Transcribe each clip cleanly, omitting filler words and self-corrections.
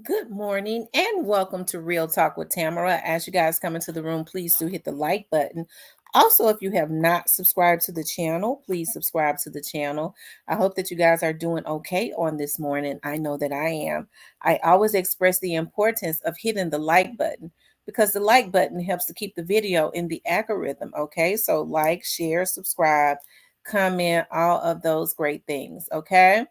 Good morning and welcome to Real Talk with Tamara. As you guys come into the room, please do hit the like button. Also, if you have not subscribed to the channel, please subscribe to the channel. I hope that you guys are doing okay on this morning. I know that I am. I always express the importance of hitting the like button because the like button helps to keep the video in the algorithm. Okay, so like, share, subscribe, comment, all of those great things. Okay.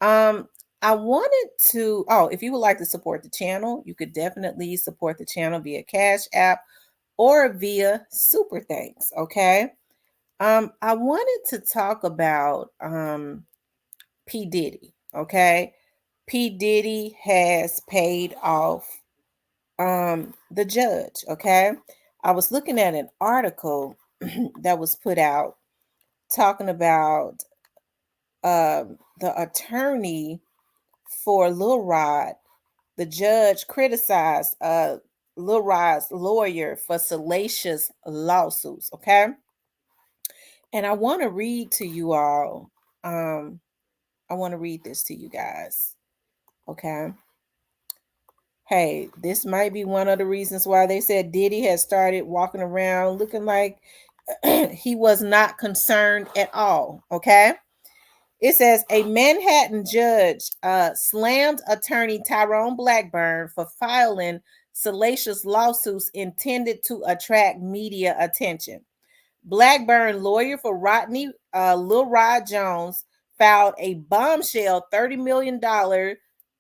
Um, I wanted to, if you would like to support the channel, you could definitely support the channel via Cash App or via Super Thanks. Okay. I wanted to talk about P. Diddy. Okay. P. Diddy has paid off the judge. Okay. I was looking at an article that was put out talking about the attorney for Lil Rod. The judge criticized Lil Rod's lawyer for salacious lawsuits. Okay. And I want to read to you all. Um, I want to read this to you guys. Okay. Hey, this might be one of the reasons why they said Diddy has started walking around looking like he was not concerned at all. Okay. It says a Manhattan judge slammed attorney Tyrone Blackburn for filing salacious lawsuits intended to attract media attention. Blackburn, lawyer for Rodney Lil Rod Jones, filed a bombshell $30 million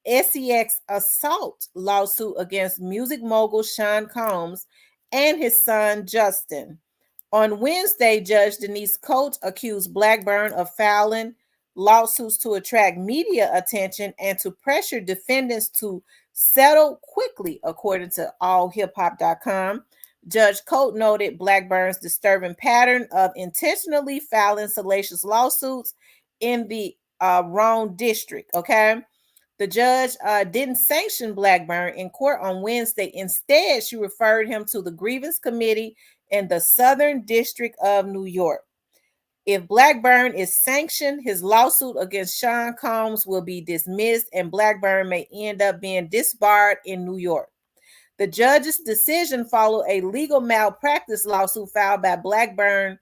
SEX assault lawsuit against music mogul Sean Combs and his son Justin. On Wednesday, Judge Denise Coates accused Blackburn of filing lawsuits to attract media attention and to pressure defendants to settle quickly, according to allhiphop.com. Judge Coates noted Blackburn's disturbing pattern of intentionally filing salacious lawsuits in the wrong district. Okay. The judge didn't sanction Blackburn in court on Wednesday. Instead, she referred him to the grievance committee in the Southern District of New York. If Blackburn is sanctioned, his lawsuit against Sean Combs will be dismissed and Blackburn may end up being disbarred in New York. The judge's decision followed a legal malpractice lawsuit filed by Blackburn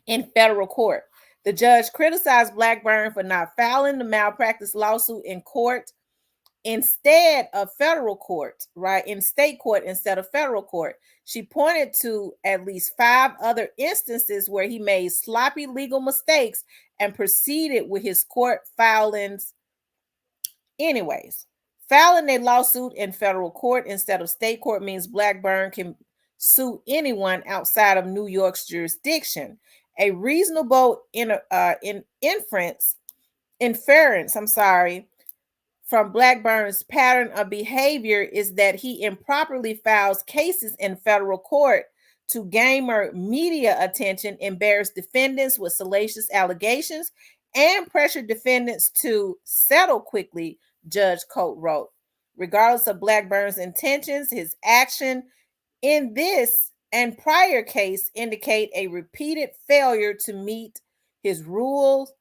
in federal court. The judge criticized Blackburn for not filing the malpractice lawsuit in court instead of federal court, right? In state court instead of federal court. She pointed to at least 5 other instances where he made sloppy legal mistakes and proceeded with his court filings anyways. Filing a lawsuit in federal court instead of state court means Blackburn can sue anyone outside of New York's jurisdiction. A reasonable inference, from Blackburn's pattern of behavior is that he improperly files cases in federal court to garner media attention, embarrass defendants with salacious allegations, and pressure defendants to settle quickly, Judge Coates wrote. Regardless of Blackburn's intentions, his action in this and prior case indicate a repeated failure to meet his Rule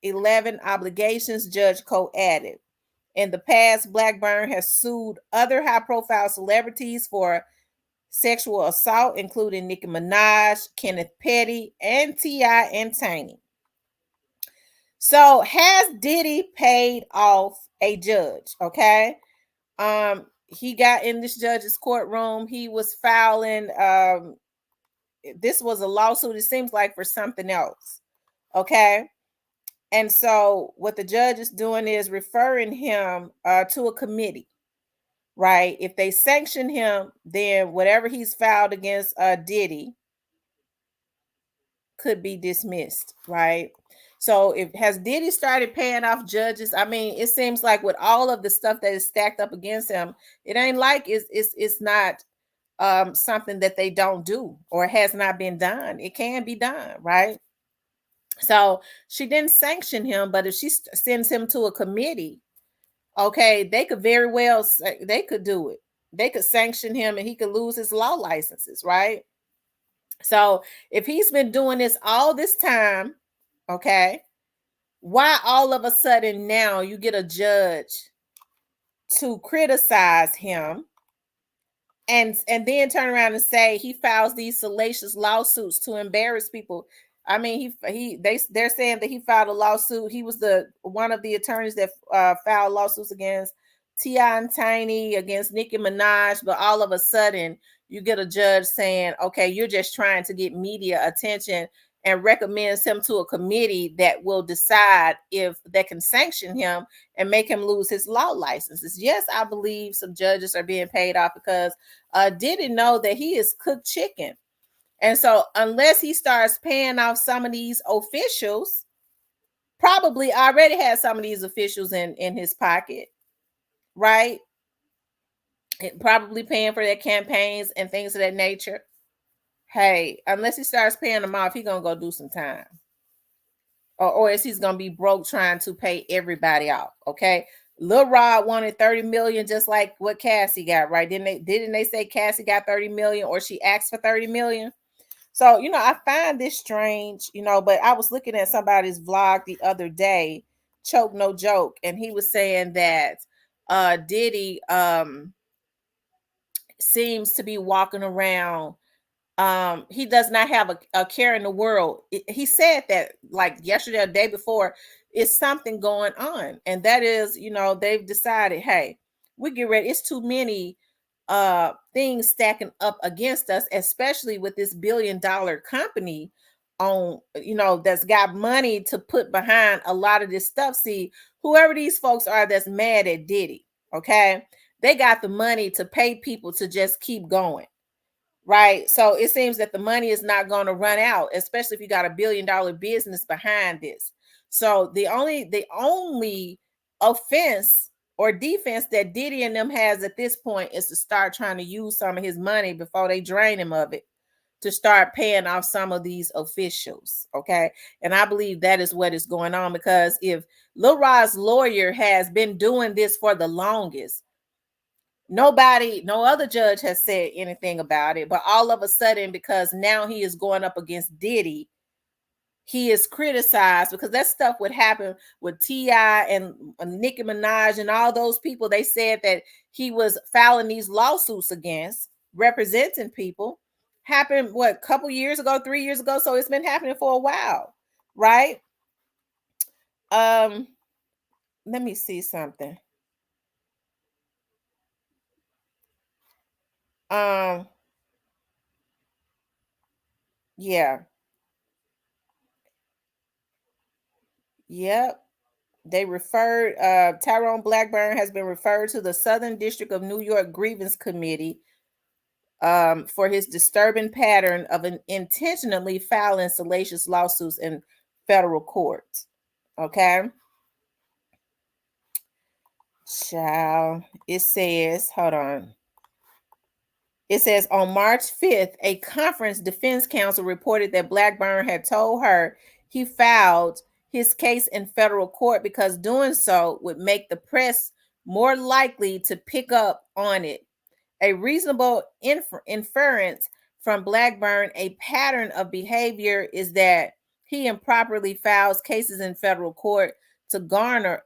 11 obligations, Judge Coates added. In the past, Blackburn has sued other high-profile celebrities for sexual assault, including Nicki Minaj, Kenneth Petty, and T.I. and Tiny. So, has Diddy paid off a judge? Okay. He got in this judge's courtroom. He was filing. This was a lawsuit, it seems like, for something else. Okay. And so what the judge is doing is referring him to a committee, right? If they sanction him, then whatever he's filed against Diddy could be dismissed, right? So if has Diddy started paying off judges? I mean, it seems like with all of the stuff that is stacked up against him, it ain't like it's not something that they don't do or has not been done. It can be done, right? So she didn't sanction him, but if she sends him to a committee, okay, they could very well they could do it. They could sanction him and he could lose his law licenses, right? So if he's been doing this all this time, okay, Why all of a sudden now you get a judge to criticize him and then turn around and say he files these salacious lawsuits to embarrass people? I mean, they're saying that he filed a lawsuit. He was the one of the attorneys that filed lawsuits against T.I. and Tiny, against Nicki Minaj, but all of a sudden you get a judge saying, okay, you're just trying to get media attention, and recommends him to a committee that will decide if they can sanction him and make him lose his law licenses. Yes, I believe some judges are being paid off because Diddy know that he is cooked chicken. And so unless he starts paying off some of these officials, probably already has some of these officials in his pocket, right? Probably paying for their campaigns and things of that nature. Hey, unless he starts paying them off, he gonna go do some time. Or is he's gonna be broke trying to pay everybody off. Okay. Lil Rod wanted 30 million, just like what Cassie got, right? Didn't they say Cassie got 30 million, or she asked for 30 million? So, I find this strange, but I was looking at somebody's vlog the other day, Choke No Joke, and he was saying that Diddy seems to be walking around, he does not have a care in the world. He said that like yesterday or the day before. It's something going on, and that is, they've decided, hey, we get ready. It's too many things stacking up against us, especially with this billion-dollar company on, that's got money to put behind a lot of this stuff. See, whoever these folks are that's mad at Diddy, okay, they got the money to pay people to just keep going. Right. So it seems that the money is not going to run out, especially if you got a billion-dollar business behind this. So the only offense or defense that Diddy and them has at this point is to start trying to use some of his money before they drain him of it, to start paying off some of these officials. Okay. And I believe that is what is going on, because if Lil Rod's lawyer has been doing this for the longest, no other judge has said anything about it. But all of a sudden, because now he is going up against Diddy, he is criticized, because that stuff would happen with T.I. and Nicki Minaj and all those people. They said that he was filing these lawsuits against, representing people. Happened, what, a couple years ago, 3 years ago? So it's been happening for a while, right? Let me see something. Um, yeah. Yep. They referred, Tyrone Blackburn has been referred to the Southern District of New York Grievance Committee for his disturbing pattern of intentionally filing salacious lawsuits in federal courts. Okay. Child, it says, hold on. It says on March 5th, a conference defense counsel reported that Blackburn had told her he filed his case in federal court because doing so would make the press more likely to pick up on it. A reasonable inference from Blackburn, a pattern of behavior, is that he improperly files cases in federal court to garner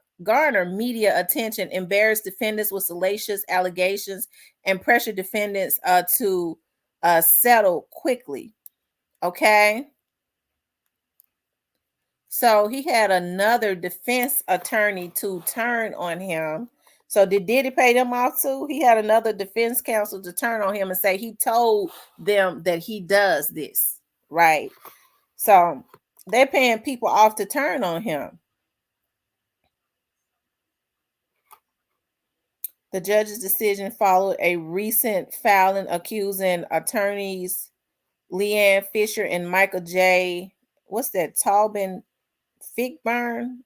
media attention, embarrass defendants with salacious allegations, and pressure defendants to settle quickly. Okay. So he had another defense attorney to turn on him. So did Diddy pay them off too? He had another defense counsel to turn on him and say he told them that he does this, right? So they're paying people off to turn on him. The judge's decision followed a recent filing accusing attorneys Leanne Fisher and Michael J. What's that? Taubin Fieldburn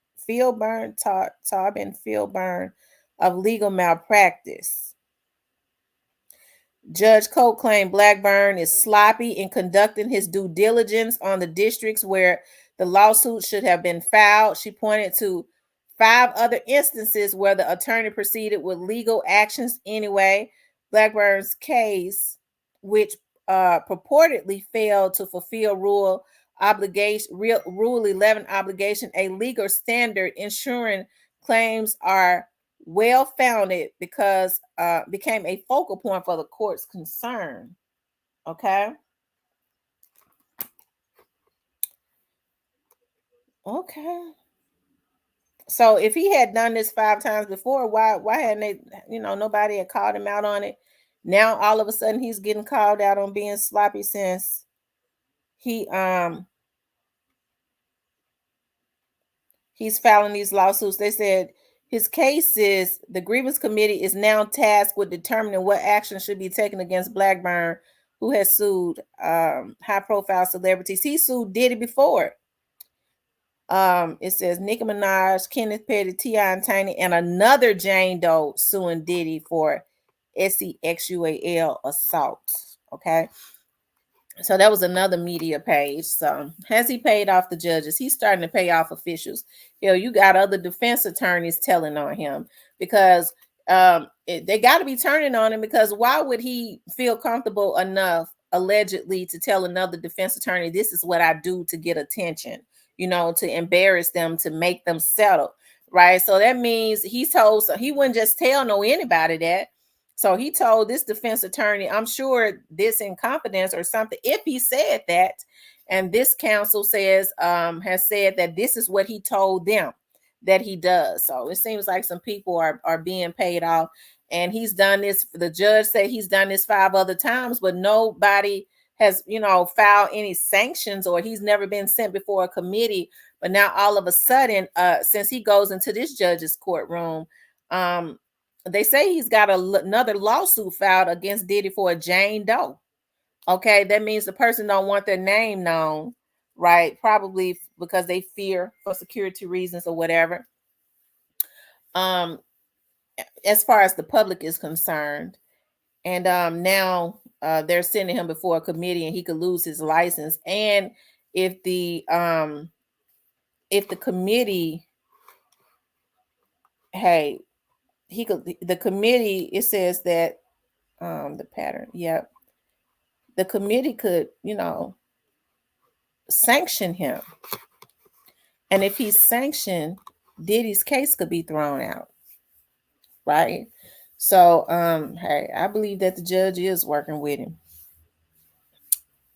of legal malpractice. Judge Cote claimed Blackburn is sloppy in conducting his due diligence on the districts where the lawsuit should have been filed. She pointed to 5 other instances where the attorney proceeded with legal actions anyway. Blackburn's case, which purportedly failed to fulfill Rule Rule 11 obligation, a legal standard ensuring claims are well founded because became a focal point for the court's concern. Okay. Okay. So if he had done this 5 times before, why hadn't they, nobody had called him out on it? Now all of a sudden he's getting called out on being sloppy since he he's filing these lawsuits. They said his case is the grievance committee is now tasked with determining what action should be taken against Blackburn, who has sued high profile celebrities. He sued Diddy before. It says Nicki Minaj, Kenneth Petty, T.I. and Tiny, and another Jane Doe suing Diddy for SEXUAL assault. Okay. So that was another media page. So has he paid off the judges? He's starting to pay off officials. You got other defense attorneys telling on him because they got to be turning on him, because why would he feel comfortable enough allegedly to tell another defense attorney, this is what I do to get attention, to embarrass them, to make them settle, right? So that means so he wouldn't just tell anybody that. So he told this defense attorney, I'm sure this in confidence or something, if he said that, and this counsel has said that this is what he told them that he does. So it seems like some people are being paid off, and he's done this. The judge said he's done this 5 other times, but nobody has, filed any sanctions, or he's never been sent before a committee. But now all of a sudden, since he goes into this judge's courtroom, they say he's got another lawsuit filed against Diddy for a Jane Doe. Okay, that means the person don't want their name known, right? Probably because they fear for security reasons or whatever. As far as the public is concerned, and now they're sending him before a committee, and he could lose his license. And if the committee, hey, the committee, it says that the pattern, yep. The committee could, sanction him. And if he's sanctioned, Diddy's case could be thrown out. Right? So, hey, I believe that the judge is working with him.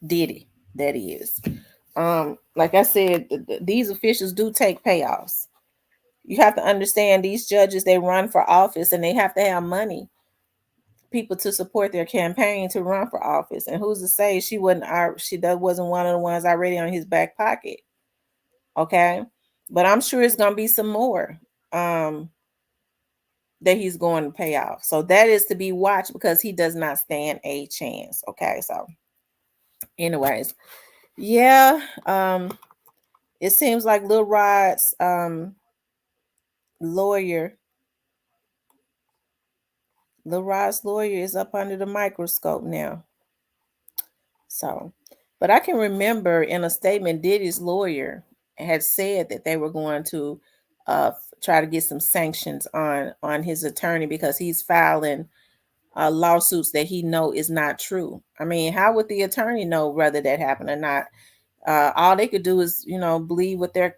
Diddy, that he is. Like I said, these officials do take payoffs. You have to understand, these judges, they run for office, and they have to have money, people to support their campaign to run for office. And who's to say that wasn't one of the ones already on his back pocket? Okay, but I'm sure it's gonna be some more that he's going to pay off. So that is to be watched, because he does not stand a chance. Okay, so anyways, yeah, it seems like Lil Rod's lawyer is up under the microscope now. So, but I can remember in a statement, Diddy's lawyer had said that they were going to try to get some sanctions on his attorney, because he's filing lawsuits that he know is not true. I mean, how would the attorney know whether that happened or not? All they could do is, believe what their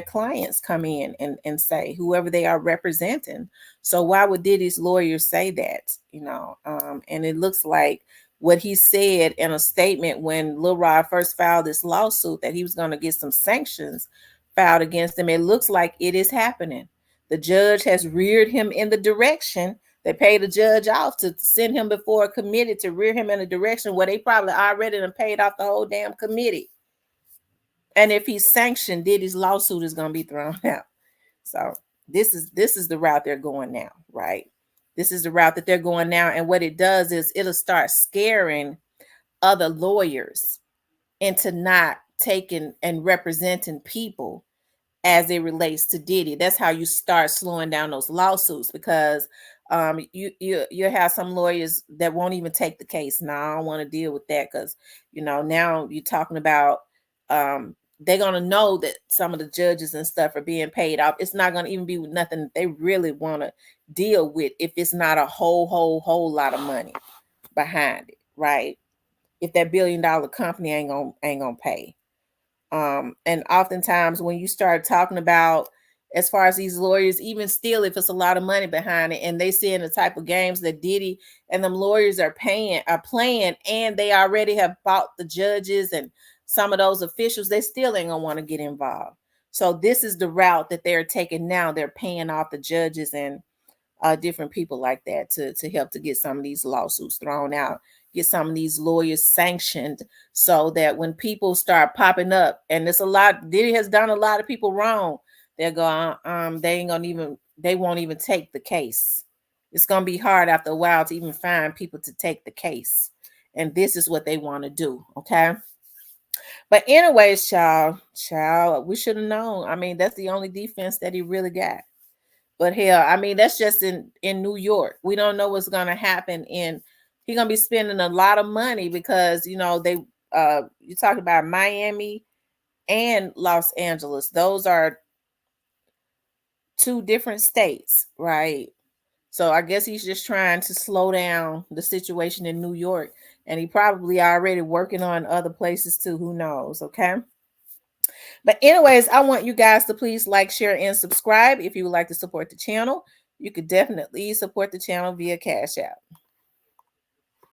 clients come in and say, whoever they are representing. So why would Diddy's lawyer say that? And it looks like what he said in a statement when Lil Rod first filed this lawsuit, that he was going to get some sanctions filed against him. It looks like it is happening. The judge has reared him in the direction. They paid the judge off to send him before a committee to rear him in a direction where they probably already done paid off the whole damn committee. And if he's sanctioned, Diddy's lawsuit is going to be thrown out. So this is the route they're going now, right? This is the route that they're going now. And what it does is it'll start scaring other lawyers into not taking and representing people as it relates to Diddy. That's how you start slowing down those lawsuits, because you have some lawyers that won't even take the case. No, I don't want to deal with that, because now you're talking about they're gonna know that some of the judges and stuff are being paid off. It's not gonna even be nothing that they really want to deal with if it's not a whole lot of money behind it, right? If that $1 billion company ain't gonna pay. And oftentimes when you start talking about as far as these lawyers, even still, if it's a lot of money behind it, and they seeing the type of games that Diddy and them lawyers are playing, and they already have bought the judges and some of those officials, they still ain't gonna want to get involved. So this is the route that they're taking now. They're paying off the judges and different people like that to help to get some of these lawsuits thrown out, get some of these lawyers sanctioned, so that when people start popping up, and there's a lot, Diddy has done a lot of people wrong, they're going, they ain't gonna even, they won't even take the case. It's gonna be hard after a while to even find people to take the case, and this is what they want to do. Okay. But anyways, child, we should have known. I mean, that's the only defense that he really got. But hell, I mean, that's just in New York. We don't know what's gonna happen in. He's gonna be spending a lot of money because they you talk about Miami and Los Angeles. Those are two different states, right? So I guess he's just trying to slow down the situation in New York, and he probably already working on other places too. Who knows? Okay. But anyways, I want you guys to please like, share, and subscribe if you would like to support the channel. You could definitely support the channel via Cash App.